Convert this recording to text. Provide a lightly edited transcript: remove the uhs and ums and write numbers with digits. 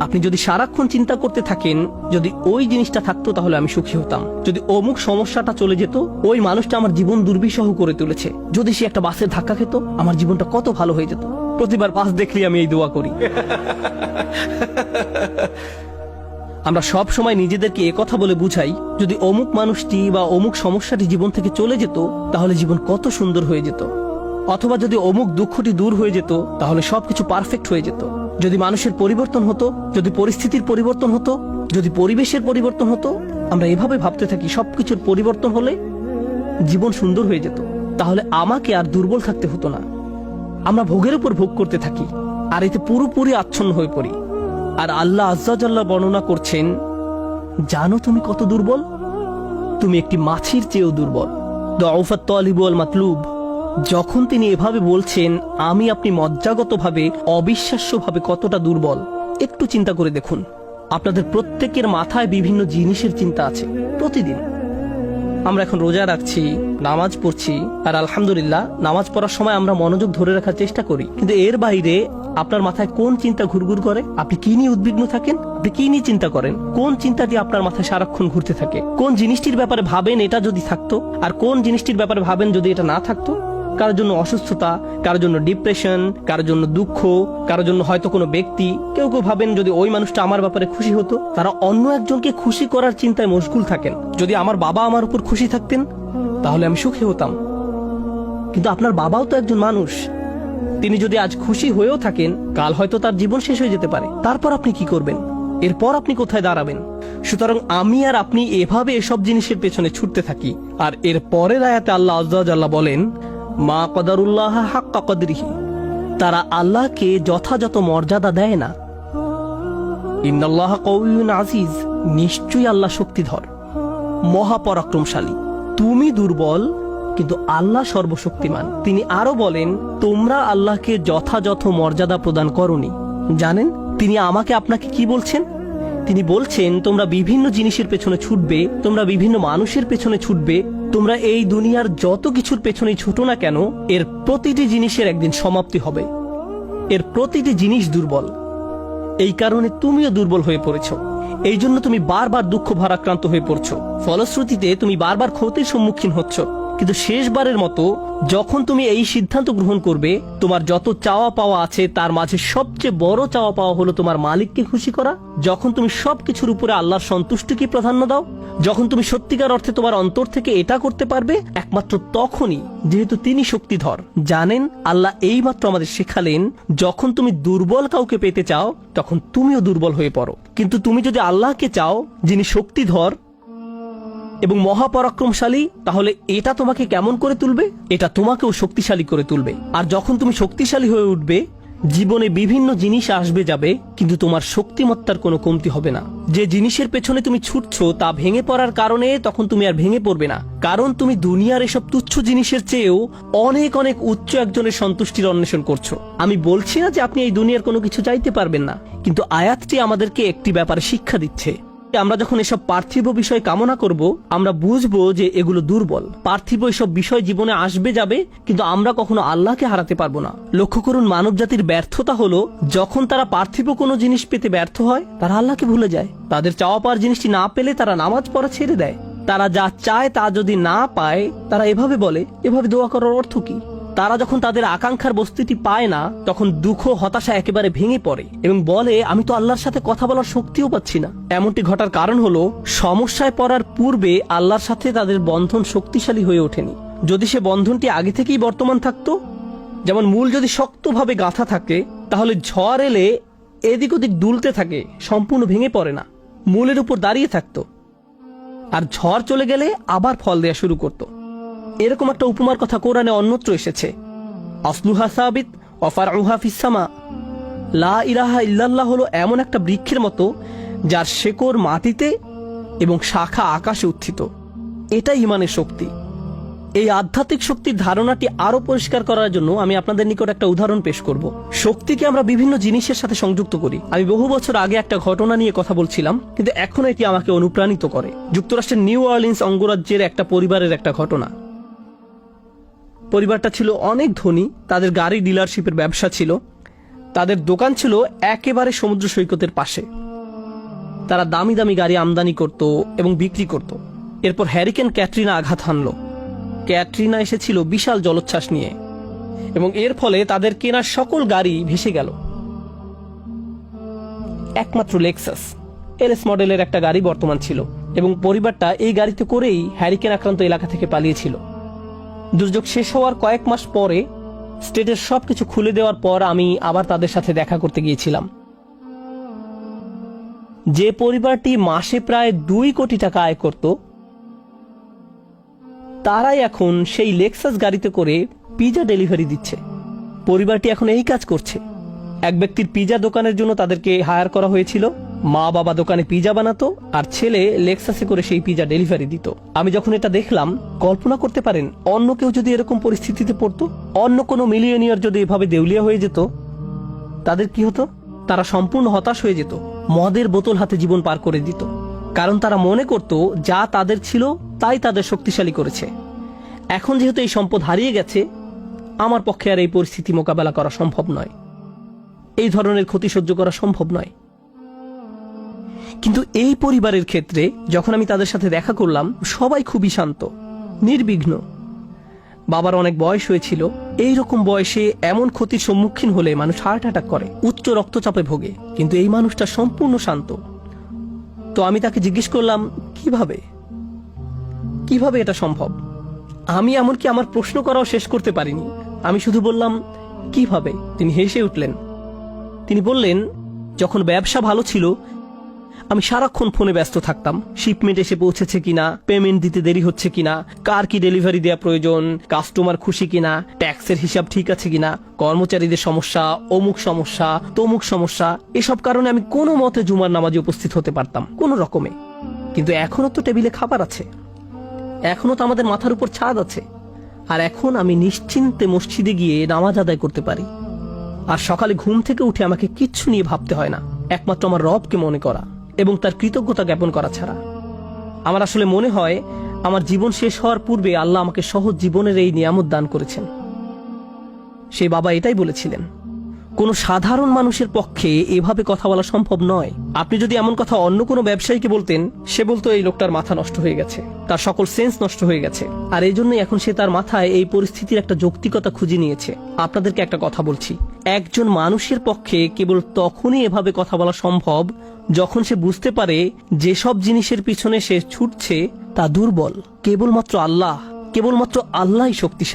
আপনি যদি সারাক্ষণ চিন্তা করতে থাকেন যদি ওই জিনিসটা থাকতো তাহলে আমি সুখী হতাম, যদি অমুক সমস্যাটা চলে যেত, ওই মানুষটা আমার জীবন দুর্বিষহ করে তুলেছে, যদি সে একটা বাসের ধাক্কা খেত আমার জীবনটা কত ভালো হয়ে যেত। প্রতিবার বাস দেখলে আমি এই দোয়া করি। আমরা সব সময় নিজেদেরকে একথা বলে বুঝাই যদি অমুক মানুষটি বা অমুক সমস্যাটি জীবন থেকে চলে যেত তাহলে জীবন কত সুন্দর হয়ে যেত, অথবা যদি অমুক দুঃখটি দূর হয়ে যেত তাহলে সবকিছু পারফেক্ট হয়ে যেত। যদি মানুষের পরিবর্তন হতো, যদি পরিস্থিতির পরিবর্তন হতো, যদি পরিবেশের পরিবর্তন হতো, আমরা এভাবে ভাবতে থাকি সবকিছুর পরিবর্তন হলে জীবন সুন্দর হয়ে যেত, তাহলে আমাকে আর দুর্বল থাকতে হতো না। আমরা ভোগের উপর ভোগ করতে থাকি আর এতে পুরোপুরি আচ্ছন্ন হয়ে পড়ি। আর আল্লাহ আজ্জা জাল্লা বর্ণনা করছেন, জানো তুমি কত দুর্বল? তুমি একটি মাছির চেয়েও দুর্বল। দুআফাত তালিব ওয়াল মাতলুব। যখন তিনি এভাবে বলছেন আমি আপনি মজ্জাগতভাবে অবিশ্বাস্যভাবে কতটা দুর্বল, একটু চিন্তা করে দেখুন। আপনাদের প্রত্যেকের মাথায় বিভিন্ন জিনিসের চিন্তা আছে প্রতিদিন। আমরা এখন রোজা রাখছি, নামাজ পড়ছি, আর আলহামদুলিল্লাহ নামাজ পড়ার সময় আমরা মনোযোগ ধরে রাখার চেষ্টা করি, কিন্তু এর বাইরে আপনার মাথায় কোন চিন্তা ঘুরঘুর করে? আপনি কি নিয়ে উদ্বিগ্ন থাকেন? আপনি কি নিয়ে চিন্তা করেন? কোন চিন্তাটি আপনার মাথায় সারাক্ষণ ঘুরতে থাকে? কোন জিনিসটির ব্যাপারে ভাবেন এটা যদি থাকতো, আর কোন জিনিসটির ব্যাপারে ভাবেন যদি এটা না থাকতো? কারোর জন্য অসুস্থতা, কারোর জন্য ডিপ্রেশন, কারোর জন্য দুঃখ, কারোর জন্য হয়তো কোনো ব্যক্তি। কেউ কেউ ভাবেন যদি ওই মানুষটা আমার ব্যাপারে খুশি হতো। তারা অন্য একজনকে খুশি করার চিন্তায় মশগুল থাকেন। যদি আমার বাবা আমার উপর খুশি থাকতেন তাহলে আমি সুখী হতাম। কিন্তু আপনার বাবাও তো একজন মানুষ, তিনি যদি আজ খুশি হয়েও থাকেন কাল হয়তো তার জীবন শেষ হয়ে যেতে পারে। তারপর আপনি কি করবেন? এরপর আপনি কোথায় দাঁড়াবেন? সুতরাং আমি আর আপনি এভাবে এসব জিনিসের পেছনে ছুটতে থাকি। আর এর পরের আয়াতে আল্লাহ আজ্জা জাল্লা বলেন, মা কদারুল্লাহ হাক্কা কদরিহি, তারা আল্লাহকে যথাযথ মর্যাদা দেয় না। ইন্নাল্লাহ কাউইয়ুন আজিজ, নিশ্চয়ই আল্লাহ শক্তিধর, মহাপরাক্রমশালী। তুমি দুর্বল কিন্তু আল্লাহ সর্বশক্তিমান। তিনি আরো বলেন, তোমরা আল্লাহকে যথাযথ মর্যাদা প্রদান করনি। জানেন তিনি আমাকে আপনাকে কি বলছেন? তিনি বলছেন তোমরা বিভিন্ন জিনিসের পেছনে ছুটবে, তোমরা বিভিন্ন মানুষের পেছনে ছুটবে, তোমরা এই দুনিয়ার যত কিছুর পেছনেই ছুটো না কেন এর প্রতিটি জিনিসের একদিন সমাপ্তি হবে। এর প্রতিটি জিনিস দুর্বল। এই কারণে তুমিও দুর্বল হয়ে পড়েছ। এই জন্য তুমি বারবার দুঃখ ভারাক্রান্ত হয়ে পড়ছো। ফলশ্রুতিতে তুমি বারবার ক্ষতির সম্মুখীন হচ্ছ। কিন্তু শেষবারের মতো যখন তুমি এই সিদ্ধান্ত গ্রহণ করবে তোমার যত চাওয়া পাওয়া আছে তার মাঝে সবচেয়ে বড় চাওয়া পাওয়া হলো তোমার মালিককে খুশি করা, যখন তুমি সবকিছুর উপরে আল্লাহর সন্তুষ্টিকে প্রাধান্য দাও, যখন তুমি সত্যিকার অর্থে তোমার অন্তর থেকে এটা করতে পারবে, একমাত্র তখনই, যেহেতু তিনি শক্তিধর। জানেন আল্লাহ এইমাত্র আমাদের শেখালেন যখন তুমি দুর্বল কাউকে পেতে চাও তখন তুমিও দুর্বল হয়ে পড়ো, কিন্তু তুমি যদি আল্লাহকে চাও যিনি শক্তিধর এবং মহাপরাক্রমশালী, তাহলে এটা তোমাকে কেমন করে তুলবে? এটা তোমাকেও শক্তিশালী করে তুলবে। আর যখন তুমি শক্তিশালী হয়ে উঠবে জীবনে বিভিন্ন জিনিস আসবে যাবে, কিন্তু তোমার শক্তিমত্তার কোনো কমতি হবে না। যে জিনিসের পেছনে তুমি ছুটছো তা ভেঙে পড়ার কারণে তখন তুমি আর ভেঙে পড়বে না, কারণ তুমি দুনিয়ার এসব তুচ্ছ জিনিসের চেয়েও অনেক অনেক উচ্চ একজনের সন্তুষ্টির অন্বেষণ করছো। আমি বলছি না যে আপনি এই দুনিয়ার কোনো কিছু চাইতে পারবেন না, কিন্তু আয়াতটি আমাদেরকে একটি ব্যাপারে শিক্ষা দিচ্ছে। আমরা যখন এসব পার্থিব বিষয় কামনা করব আমরা বুঝবো যে এগুলো দুর্বল। পার্থিব এসব বিষয় জীবনে আসবে যাবে, কিন্তু আমরা কখনো আল্লাহকে হারাতে পারবো না। লক্ষ্য করুন, মানব জাতির ব্যর্থতা হলো যখন তারা পার্থিব কোনো জিনিস পেতে ব্যর্থ হয় তারা আল্লাহকে ভুলে যায়। তাদের চাওয়া পাওয়ার জিনিসটি না পেলে তারা নামাজ পড়া ছেড়ে দেয়। তারা যা চায় তা যদি না পায় তারা এভাবে বলে, এভাবে দোয়া করার অর্থ কি? তারা যখন তাদের আকাঙ্ক্ষার বস্তুটি পায় না তখন দুঃখ হতাশা একেবারে ভেঙে পড়ে এবং বলে আমি তো আল্লাহর সাথে কথা বলার শক্তিও পাচ্ছি না। এমনটি ঘটার কারণ হলো সমস্যায় পড়ার পূর্বে আল্লাহর সাথে তাদের বন্ধন শক্তিশালী হয়ে ওঠেনি। যদি সে বন্ধনটি আগে থেকেই বর্তমান থাকতো, যেমন মূল যদি শক্তভাবে গাঁথা থাকে তাহলে ঝড় এলে এদিক ওদিক দুলতে থাকে, সম্পূর্ণ ভেঙে পড়ে না, মূলের উপর দাঁড়িয়ে থাকতো। আর ঝড় চলে গেলে আবার ফল দেয়া শুরু করতো। এরকম একটা উপমার কথা কোরআনে অন্যত্র এসেছে, আসলুহা সাবিত ওয়া ফারউহা ফিস সামা। লা ইলাহা ইল্লাল্লাহ হলো এমন একটা বৃক্ষের মতো যার শেকড় মাটিতে এবং শাখা আকাশে উত্থিত। এটাই ঈমানের শক্তি। এই আধ্যাত্মিক শক্তির ধারণাটি আরো পরিষ্কার করার জন্য আমি আপনাদের নিকট একটা উদাহরণ পেশ করব। শক্তিকে আমরা বিভিন্ন জিনিসের সাথে সংযুক্ত করি। আমি বহু বছর আগে একটা ঘটনা নিয়ে কথা বলছিলাম, কিন্তু এখন এটি আমাকে অনুপ্রাণিত করে। যুক্তরাষ্ট্রের নিউ অরলিন্স অঙ্গরাজ্যের একটা পরিবারের একটা ঘটনা। পরিবারটা ছিল অনেক ধনী, তাদের গাড়ি ডিলারশিপের ব্যবসা ছিল। তাদের দোকান ছিল একেবারে সমুদ্র সৈকতের পাশে। তারা দামি দামি গাড়ি আমদানি করত এবং বিক্রি করত। এরপর হ্যারিকেন ক্যাটরিনা আঘাত হানল। ক্যাটরিনা এসেছিল বিশাল জলোচ্ছ্বাস নিয়ে এবং এর ফলে তাদের কেনা সকল গাড়ি ভেসে গেল। একমাত্র লেক্সাস এলএস মডেলের একটা গাড়ি বর্তমান ছিল এবং পরিবারটা এই গাড়িতে করেই হ্যারিকেন আক্রান্ত এলাকা থেকে পালিয়েছিল। দুর্যোগ শেষ হওয়ার কয়েক মাস পরে স্টেটের সবকিছু খুলে দেওয়ার পর আমি আবার তাদের সাথে দেখা করতে গিয়েছিলাম। যে পরিবারটি মাসে প্রায় 2 কোটি টাকা আয় করত, তারাই এখন সেই লেক্সাস গাড়িতে করে পিজা ডেলিভারি দিচ্ছে। পরিবারটি এখন এই কাজ করছে। এক ব্যক্তির পিজা দোকানের জন্য তাদেরকে হায়ার করা হয়েছিল। মা বাবা দোকানে পিজা বানাতো আর ছেলে লেক্সাসে করে সেই পিজা ডেলিভারি দিত। আমি যখন এটা দেখলাম, কল্পনা করতে পারেন অন্য কেউ যদি এরকম পরিস্থিতিতে পড়তো, অন্য কোনো মিলিয়নিয়ার যদি এভাবে দেউলিয়া হয়ে যেত, তাদের কি হতো? তারা সম্পূর্ণ হতাশ হয়ে যেত, মদের বোতল হাতে জীবন পার করে দিত। কারণ তারা মনে করত যা তাদের ছিল তাই তাদের শক্তিশালী করেছে। এখন যেহেতু এই সম্পদ হারিয়ে গেছে, আমার পক্ষে আর এই পরিস্থিতি মোকাবেলা করা সম্ভব নয়, এই ধরনের ক্ষতি সহ্য করা সম্ভব নয়। কিন্তু এই পরিবারের ক্ষেত্রে যখন আমি তাদের সাথে দেখা করলাম, সবাই খুবই শান্ত, নির্বিঘ্ন। বাবার অনেক বয়স হয়েছিল। এই রকম বয়সে এমন ক্ষতির সম্মুখীন হলে মানুষ হার্ট অ্যাটাক করে, উচ্চ রক্তচাপে ভোগে, কিন্তু এই মানুষটা সম্পূর্ণ শান্ত। তো আমি তাকে জিজ্ঞেস করলাম, কিভাবে এটা সম্ভব? আমি এমনকি আমার প্রশ্ন করাও শেষ করতে পারিনি। আমি শুধু বললাম, কিভাবে? তিনি হেসে উঠলেন। তিনি বললেন, যখন ব্যবসা ভালো ছিল আমি সারাক্ষণ ফোনে ব্যস্ত থাকতাম। শিপমেন্ট এসে পৌঁছেছে কিনা, পেমেন্ট দিতে দেরি হচ্ছে কিনা, কার কি ডেলিভারি দেওয়া প্রয়োজন, কাস্টমার খুশি কিনা, ট্যাক্সের হিসাব ঠিক আছে কিনা, কর্মচারীদের সমস্যা, অমুক সমস্যা, তমুক সমস্যা। এসব কারণে আমি কোনো মতে জুমার নামাজে উপস্থিত হতে পারতাম কোনো রকমে। কিন্তু এখনো তো টেবিলে খাবার আছে, এখনো তো আমাদের মাথার উপর ছাদ আছে, আর এখন আমি নিশ্চিন্তে মসজিদে গিয়ে নামাজ আদায় করতে পারি। আর সকালে ঘুম থেকে উঠে আমাকে কিচ্ছু নিয়ে ভাবতে হয় না, একমাত্র আমার রবকে মনে করা এবং তার কৃতজ্ঞতা জ্ঞাপন করা ছাড়া। আমার আসলে মনে হয় আমার জীবন শেষ হওয়ার পূর্বে আল্লাহ আমাকে সহজ জীবনের এই নিয়ামত দান করেছেন। সেই বাবা এটাই বলেছিলেন, কোনো সাধারণ মানুষের পক্ষে এভাবে কথা বলা সম্ভব নয়। আপনি যদি এমন কথা অন্য কোনো ব্যবসায়ীকে বলতেন, সে বলতো এই লোকটার মাথা নষ্ট হয়ে গেছে, তার সকল সেন্স নষ্ট হয়ে গেছে। আর এই জন্যই এখন সে তার মাথায় এই পরিস্থিতির একটা যৌক্তিকতা খুঁজে নিয়েছে। আপনাদেরকে একটা কথা বলছি, একজন মানুষের পক্ষে কেবল তখনই এভাবে কথা বলা সম্ভব যখন সে বুঝতে পারে যেসব জিনিসের পিছনে সে ছুটছে তা দুর্বল। কেবলমাত্র আল্লাহই শক্তিশালী।